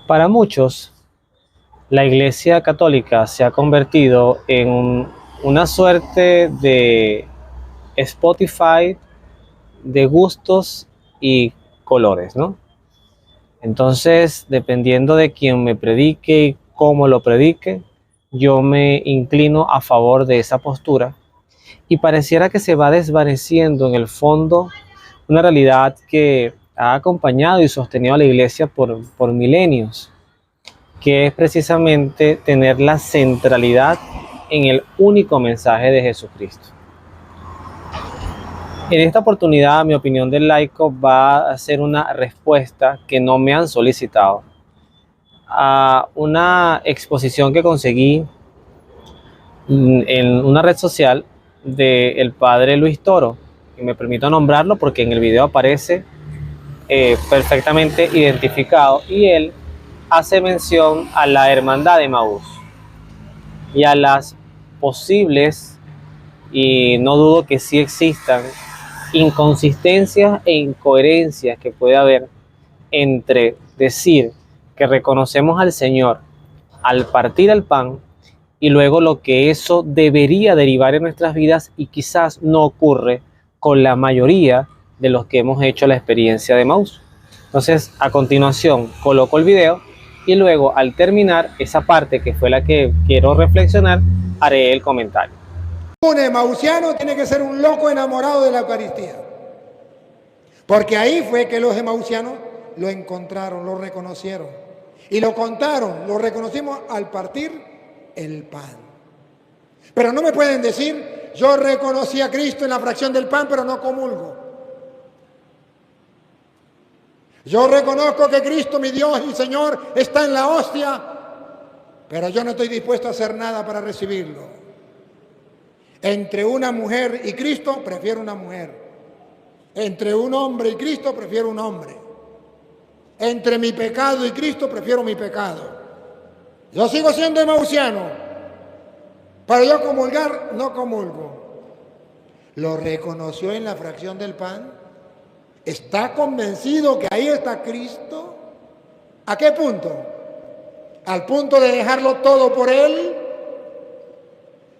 Para muchos, la Iglesia Católica se ha convertido en una suerte de Spotify de gustos y colores, ¿no? Entonces, dependiendo de quién me predique y cómo lo predique, yo me inclino a favor de esa postura y pareciera que se va desvaneciendo en el fondo una realidad que ha acompañado y sostenido a la Iglesia por milenios, que es precisamente tener la centralidad en el único mensaje de Jesucristo. En esta oportunidad, mi opinión del laico va a ser una respuesta que no me han solicitado a una exposición que conseguí en una red social del padre Luis Toro, y me permito nombrarlo porque en el video aparece perfectamente identificado, y él hace mención a la hermandad de Emaús y a las posibles, y no dudo que sí existan, inconsistencias e incoherencias que puede haber entre decir que reconocemos al Señor al partir el pan y luego lo que eso debería derivar en nuestras vidas, y quizás no ocurre con la mayoría de los que hemos hecho la experiencia de Emaús. Entonces, a continuación coloco el video y luego, al terminar esa parte que fue la que quiero reflexionar, haré el comentario. Un emausiano tiene que ser un loco enamorado de la Eucaristía, porque ahí fue que los emausianos lo encontraron, lo reconocieron y lo contaron, lo reconocimos al partir el pan. Pero no me pueden decir, yo reconocí a Cristo en la fracción del pan, pero no comulgo. Yo reconozco que Cristo, mi Dios y Señor, está en la hostia, pero yo no estoy dispuesto a hacer nada para recibirlo. Entre una mujer y Cristo, prefiero una mujer. Entre un hombre y Cristo, prefiero un hombre. Entre mi pecado y Cristo, prefiero mi pecado. Yo sigo siendo emausiano, pero yo comulgar no comulgo. Lo reconoció en la fracción del pan. ¿Está convencido que ahí está Cristo? ¿A qué punto? ¿Al punto de dejarlo todo por Él?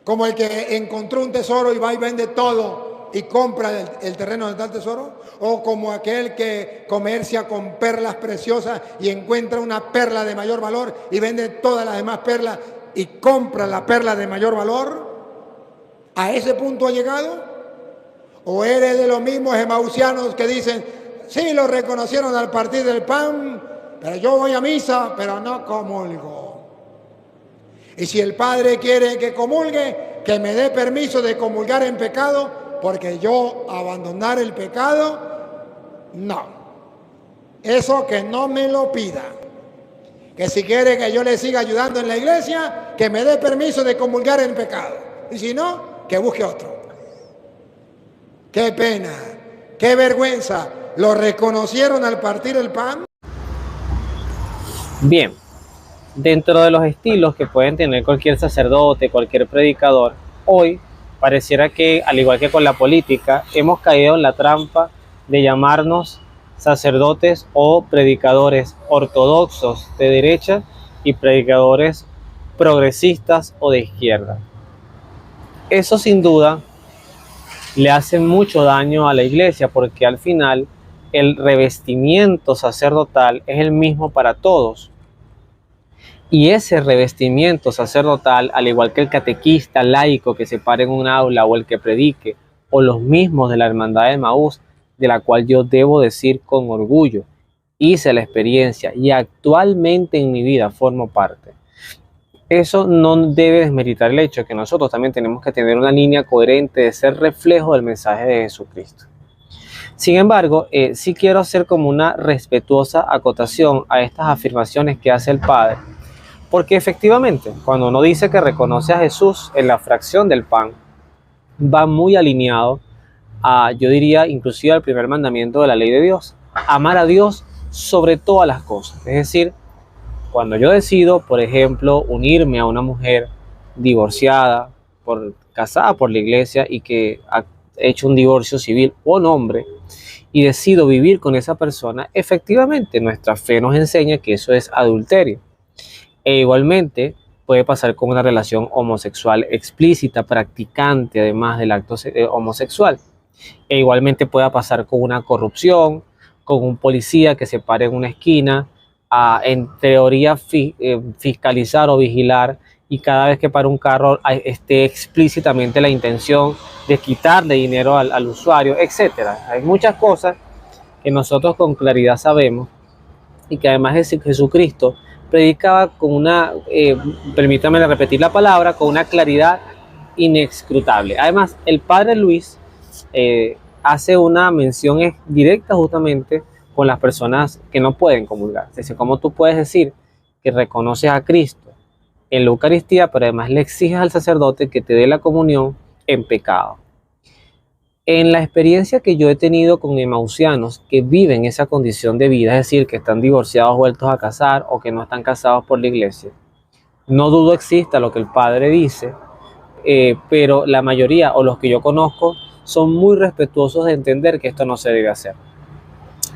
Como el que encontró un tesoro y va y vende todo y compra el terreno donde está el tesoro. O como aquel que comercia con perlas preciosas y encuentra una perla de mayor valor y vende todas las demás perlas y compra la perla de mayor valor. ¿A ese punto ha llegado? ¿O eres de los mismos emausianos que dicen, sí, lo reconocieron al partir del pan, pero yo voy a misa, pero no comulgo? Y si el Padre quiere que comulgue, que me dé permiso de comulgar en pecado, porque yo abandonar el pecado, no. Eso que no me lo pida. Que si quiere que yo le siga ayudando en la iglesia, que me dé permiso de comulgar en pecado. Y si no, que busque otro. ¡Qué pena! ¡Qué vergüenza! ¿Lo reconocieron al partir el pan? Bien, dentro de los estilos que pueden tener cualquier sacerdote, cualquier predicador, hoy pareciera que, al igual que con la política, hemos caído en la trampa de llamarnos sacerdotes o predicadores ortodoxos de derecha y predicadores progresistas o de izquierda. Eso sin duda le hace mucho daño a la iglesia, porque al final el revestimiento sacerdotal es el mismo para todos. Y ese revestimiento sacerdotal, al igual que el catequista laico que se pare en un aula o el que predique, o los mismos de la Hermandad de Emaús, de la cual yo debo decir con orgullo, hice la experiencia y actualmente en mi vida formo parte. Eso no debe desmeritar el hecho de que nosotros también tenemos que tener una línea coherente de ser reflejo del mensaje de Jesucristo. Sin embargo, sí quiero hacer como una respetuosa acotación a estas afirmaciones que hace el Padre, porque efectivamente, cuando uno dice que reconoce a Jesús en la fracción del pan, va muy alineado a, yo diría, inclusive al primer mandamiento de la ley de Dios: amar a Dios sobre todas las cosas. Es decir, cuando yo decido, por ejemplo, unirme a una mujer divorciada, casada por la iglesia y que ha hecho un divorcio civil, o un hombre, y decido vivir con esa persona, efectivamente nuestra fe nos enseña que eso es adulterio. E igualmente puede pasar con una relación homosexual explícita, practicante además del acto homosexual. E igualmente puede pasar con una corrupción, con un policía que se pare en una esquina a, en teoría, fiscalizar o vigilar, y cada vez que para un carro esté explícitamente la intención de quitarle dinero al usuario, etcétera. Hay muchas cosas que nosotros con claridad sabemos y que además Jesucristo predicaba con una, permítame repetir la palabra, con una claridad inescrutable. Además, el padre Luis hace una mención directa justamente con las personas que no pueden comulgar. Es decir, ¿cómo tú puedes decir que reconoces a Cristo en la Eucaristía, pero además le exiges al sacerdote que te dé la comunión en pecado? En la experiencia que yo he tenido con emausianos que viven esa condición de vida, es decir, que están divorciados, vueltos a casar o que no están casados por la iglesia, no dudo exista lo que el padre dice, pero la mayoría o los que yo conozco son muy respetuosos de entender que esto no se debe hacer.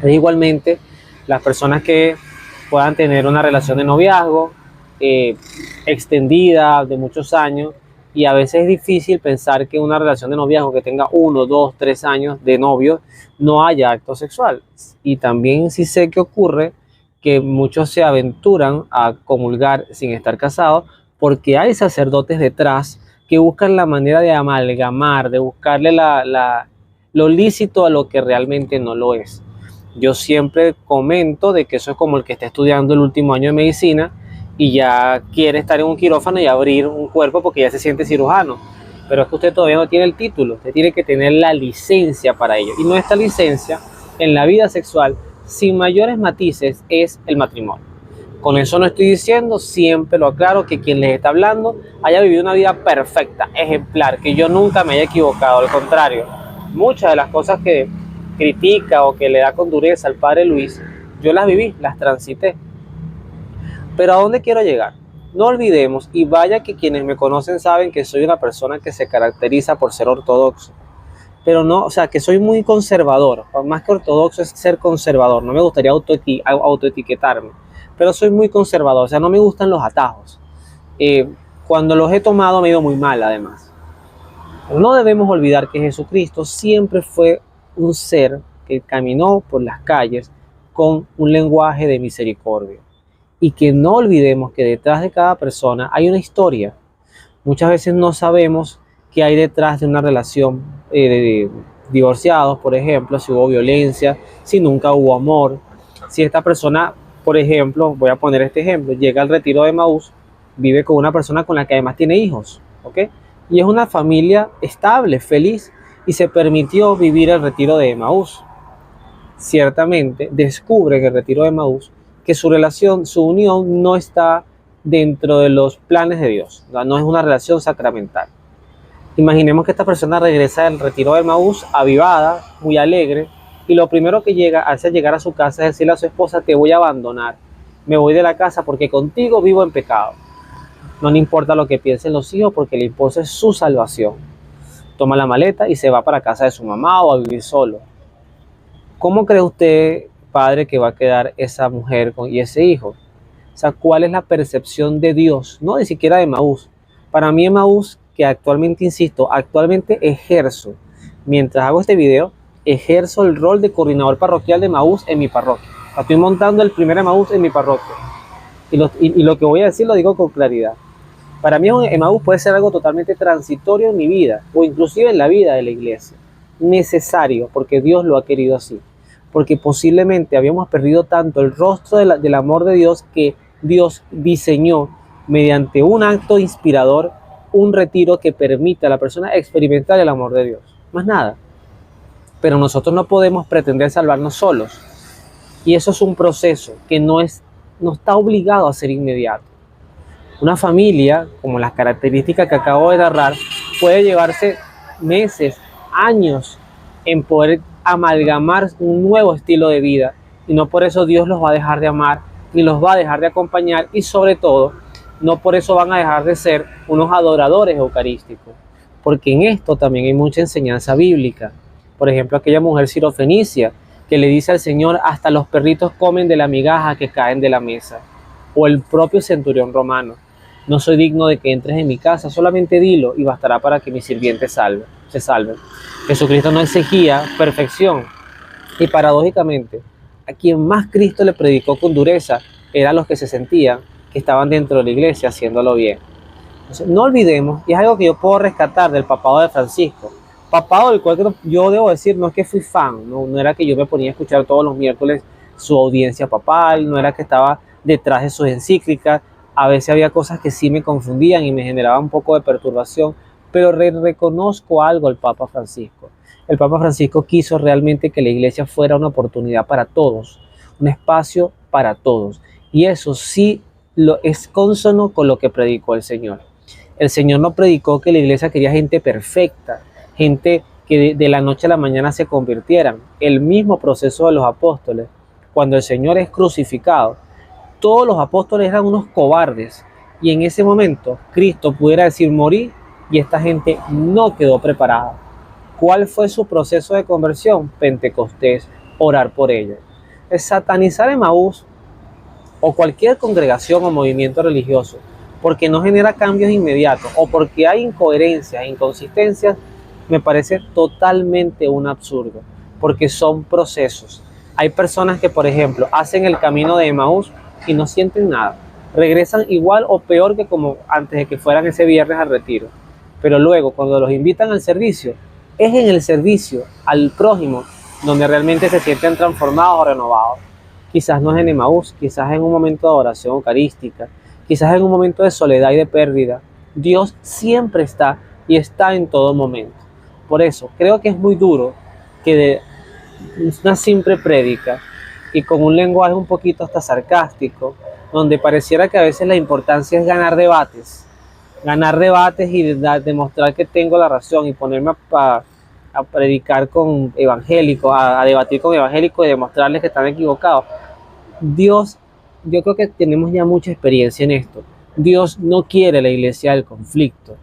Es igualmente las personas que puedan tener una relación de noviazgo extendida de muchos años, y a veces es difícil pensar que una relación de noviazgo que tenga 1, 2, 3 años de novio no haya acto sexual. Y también sí sé que ocurre que muchos se aventuran a comulgar sin estar casados porque hay sacerdotes detrás que buscan la manera de amalgamar, de buscarle lo lícito a lo que realmente no lo es. Yo siempre comento de que eso es como el que está estudiando el último año de medicina y ya quiere estar en un quirófano y abrir un cuerpo porque ya se siente cirujano. Pero es que usted todavía no tiene el título, usted tiene que tener la licencia para ello. Y nuestra licencia en la vida sexual, sin mayores matices, es el matrimonio. Con eso no estoy diciendo, siempre lo aclaro, que quien les está hablando haya vivido una vida perfecta, ejemplar, que yo nunca me haya equivocado. Al contrario, muchas de las cosas que critica o que le da con dureza al padre Luis, yo las viví, las transité. Pero ¿a dónde quiero llegar? No olvidemos, y vaya que quienes me conocen saben que soy una persona que se caracteriza por ser ortodoxo, pero no, o sea, que soy muy conservador. Más que ortodoxo es ser conservador. No me gustaría autoetiquetarme, pero soy muy conservador. O sea, no me gustan los atajos. Cuando los he tomado me ha ido muy mal, además. No debemos olvidar que Jesucristo siempre fue un ser que caminó por las calles con un lenguaje de misericordia. Y que no olvidemos que detrás de cada persona hay una historia. Muchas veces no sabemos qué hay detrás de una relación de divorciados, por ejemplo, si hubo violencia, si nunca hubo amor. Si esta persona, por ejemplo, voy a poner este ejemplo, llega al retiro de Emaús, vive con una persona con la que además tiene hijos, ¿ok? Y es una familia estable, feliz, y se permitió vivir el retiro de Emaús. Ciertamente descubre en el retiro de Emaús que su relación, su unión no está dentro de los planes de Dios, no es una relación sacramental. Imaginemos que esta persona regresa del retiro de Emaús avivada, muy alegre, y lo primero que hace llegar a su casa es decirle a su esposa: te voy a abandonar, me voy de la casa porque contigo vivo en pecado. No le importa lo que piensen los hijos porque le importa su salvación. Toma la maleta y se va para casa de su mamá o a vivir solo. ¿Cómo cree usted, padre, que va a quedar esa mujer y ese hijo? O sea, ¿cuál es la percepción de Dios? No, ni siquiera de Emaús. Para mí Emaús, que actualmente, insisto, actualmente ejerzo, mientras hago este video, ejerzo el rol de coordinador parroquial de Emaús en mi parroquia. Estoy montando el primer Emaús en mi parroquia. Y lo que voy a decir lo digo con claridad. Para mí Emaús puede ser algo totalmente transitorio en mi vida, o inclusive en la vida de la iglesia. Necesario, porque Dios lo ha querido así. Porque posiblemente habíamos perdido tanto el rostro del amor de Dios, que Dios diseñó mediante un acto inspirador un retiro que permita a la persona experimentar el amor de Dios. Más nada. Pero nosotros no podemos pretender salvarnos solos. Y eso es un proceso que no está obligado a ser inmediato. Una familia, como las características que acabo de narrar, puede llevarse meses, años en poder amalgamar un nuevo estilo de vida, y no por eso Dios los va a dejar de amar ni los va a dejar de acompañar, y sobre todo no por eso van a dejar de ser unos adoradores eucarísticos, porque en esto también hay mucha enseñanza bíblica. Por ejemplo, aquella mujer sirofenicia que le dice al Señor, hasta los perritos comen de la migaja que caen de la mesa. O el propio centurión romano, no soy digno de que entres en mi casa, solamente dilo y bastará para que mi sirviente se salve. Jesucristo no exigía perfección y paradójicamente a quien más Cristo le predicó con dureza eran los que se sentían que estaban dentro de la iglesia haciéndolo bien. Entonces, no olvidemos, y es algo que yo puedo rescatar del papado de Francisco, papado del cual yo debo decir, no es que fui fan, no era que yo me ponía a escuchar todos los miércoles su audiencia papal, no era que estaba detrás de sus encíclicas, a veces había cosas que sí me confundían y me generaban un poco de perturbación, pero reconozco algo al Papa Francisco. El Papa Francisco quiso realmente que la iglesia fuera una oportunidad para todos, un espacio para todos, y eso sí es consono con lo que predicó el Señor. El Señor no predicó que la iglesia quería gente perfecta, gente que de la noche a la mañana se convirtieran. El mismo proceso de los apóstoles, cuando el Señor es crucificado, todos los apóstoles eran unos cobardes y en ese momento Cristo pudiera decir morí y esta gente no quedó preparada. ¿Cuál fue su proceso de conversión? Pentecostés, orar por ellos. Es satanizar Emaús o cualquier congregación o movimiento religioso porque no genera cambios inmediatos o porque hay incoherencias e inconsistencias, me parece totalmente un absurdo, porque son procesos. Hay personas que, por ejemplo, hacen el camino de Emaús y no sienten nada, regresan igual o peor que como antes de que fueran ese viernes al retiro, pero luego cuando los invitan al servicio, es en el servicio al prójimo donde realmente se sienten transformados o renovados. Quizás no es en Emaús, quizás en un momento de oración eucarística, quizás en un momento de soledad y de pérdida. Dios siempre está y está en todo momento. Por eso creo que es muy duro que de una simple prédica y con un lenguaje un poquito hasta sarcástico, donde pareciera que a veces la importancia es ganar debates y demostrar que tengo la razón y ponerme a predicar con evangélicos, a debatir con evangélicos y demostrarles que están equivocados. Dios, yo creo que tenemos ya mucha experiencia en esto. Dios no quiere la iglesia del conflicto.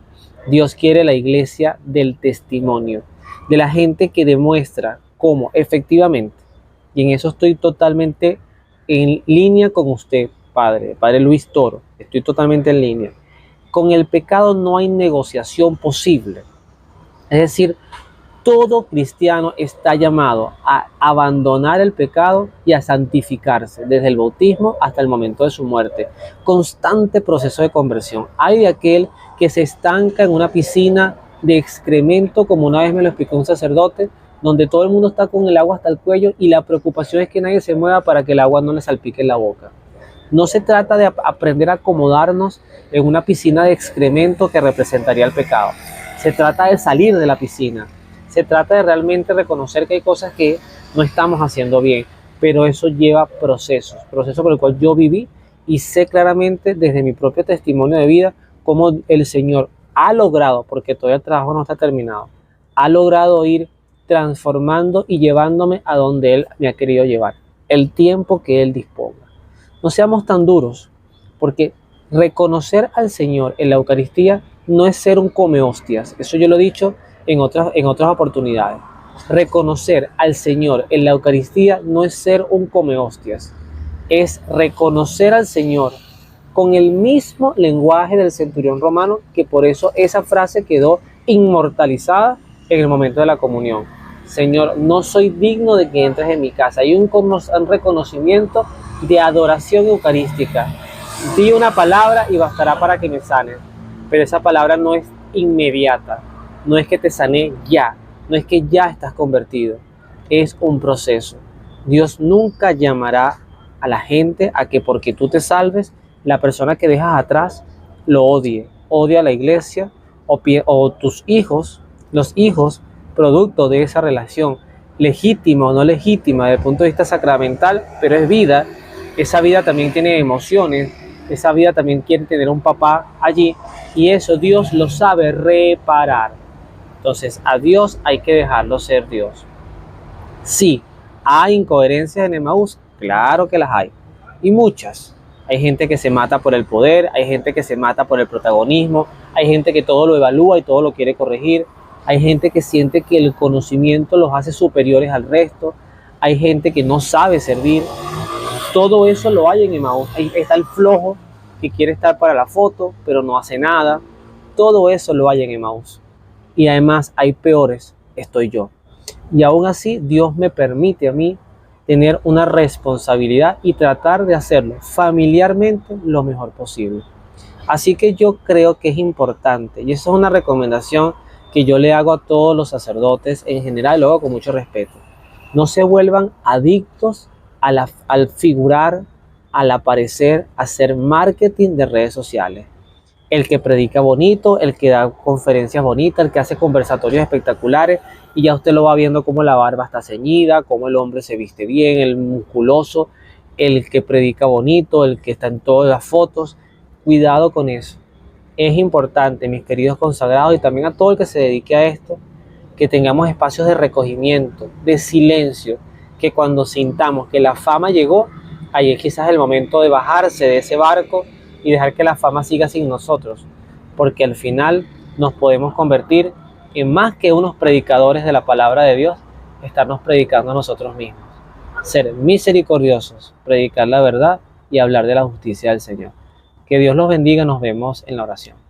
Dios quiere la iglesia del testimonio, de la gente que demuestra cómo efectivamente, y en eso estoy totalmente en línea con usted, Padre Luis Toro, estoy totalmente en línea. Con el pecado no hay negociación posible. Es decir, todo cristiano está llamado a abandonar el pecado y a santificarse desde el bautismo hasta el momento de su muerte. Constante proceso de conversión. Hay de aquel que se estanca en una piscina de excremento, como una vez me lo explicó un sacerdote, donde todo el mundo está con el agua hasta el cuello y la preocupación es que nadie se mueva para que el agua no le salpique en la boca. No se trata de aprender a acomodarnos en una piscina de excremento que representaría el pecado. Se trata de salir de la piscina. Se trata de realmente reconocer que hay cosas que no estamos haciendo bien, pero eso lleva procesos por el cual yo viví y sé claramente desde mi propio testimonio de vida cómo el Señor ha logrado, porque todavía el trabajo no está terminado, ha logrado ir transformando y llevándome a donde Él me ha querido llevar, el tiempo que Él disponga. No seamos tan duros, porque reconocer al Señor en la Eucaristía no es ser un come hostias, eso yo lo he dicho en otras oportunidades. Reconocer al Señor en la Eucaristía no es ser un come hostias, es reconocer al Señor con el mismo lenguaje del centurión romano, que por eso esa frase quedó inmortalizada en el momento de la comunión. Señor, no soy digno de que entres en mi casa. Hay un reconocimiento de adoración eucarística. Di una palabra y bastará para que me sanes, pero esa palabra no es inmediata. No es que te sané ya, no es que ya estás convertido, es un proceso. Dios nunca llamará a la gente a que porque tú te salves, la persona que dejas atrás lo odie a la iglesia o tus hijos, los hijos producto de esa relación, legítima o no legítima desde el punto de vista sacramental, pero es vida. Esa vida también tiene emociones, esa vida también quiere tener un papá allí y eso Dios lo sabe reparar. Entonces, a Dios hay que dejarlo ser Dios. Sí, ¿hay incoherencias en Emaús? Claro que las hay. Y muchas. Hay gente que se mata por el poder, hay gente que se mata por el protagonismo, hay gente que todo lo evalúa y todo lo quiere corregir, hay gente que siente que el conocimiento los hace superiores al resto, hay gente que no sabe servir. Todo eso lo hay en Emaús. Ahí está el flojo que quiere estar para la foto, pero no hace nada. Todo eso lo hay en Emaús. Y además hay peores, estoy yo. Y aún así Dios me permite a mí tener una responsabilidad y tratar de hacerlo familiarmente lo mejor posible. Así que yo creo que es importante, y eso es una recomendación que yo le hago a todos los sacerdotes en general, lo hago con mucho respeto. No se vuelvan adictos al figurar, al aparecer, a hacer marketing de redes sociales. El que predica bonito, el que da conferencias bonitas, el que hace conversatorios espectaculares, y ya usted lo va viendo como la barba está ceñida, como el hombre se viste bien, el musculoso, el que predica bonito, el que está en todas las fotos. Cuidado con eso. Es importante, mis queridos consagrados, y también a todo el que se dedique a esto, que tengamos espacios de recogimiento, de silencio, que cuando sintamos que la fama llegó, ahí es quizás el momento de bajarse de ese barco y dejar que la fama siga sin nosotros, porque al final nos podemos convertir en más que unos predicadores de la palabra de Dios, estarnos predicando a nosotros mismos. Ser misericordiosos, predicar la verdad y hablar de la justicia del Señor. Que Dios los bendiga, nos vemos en la oración.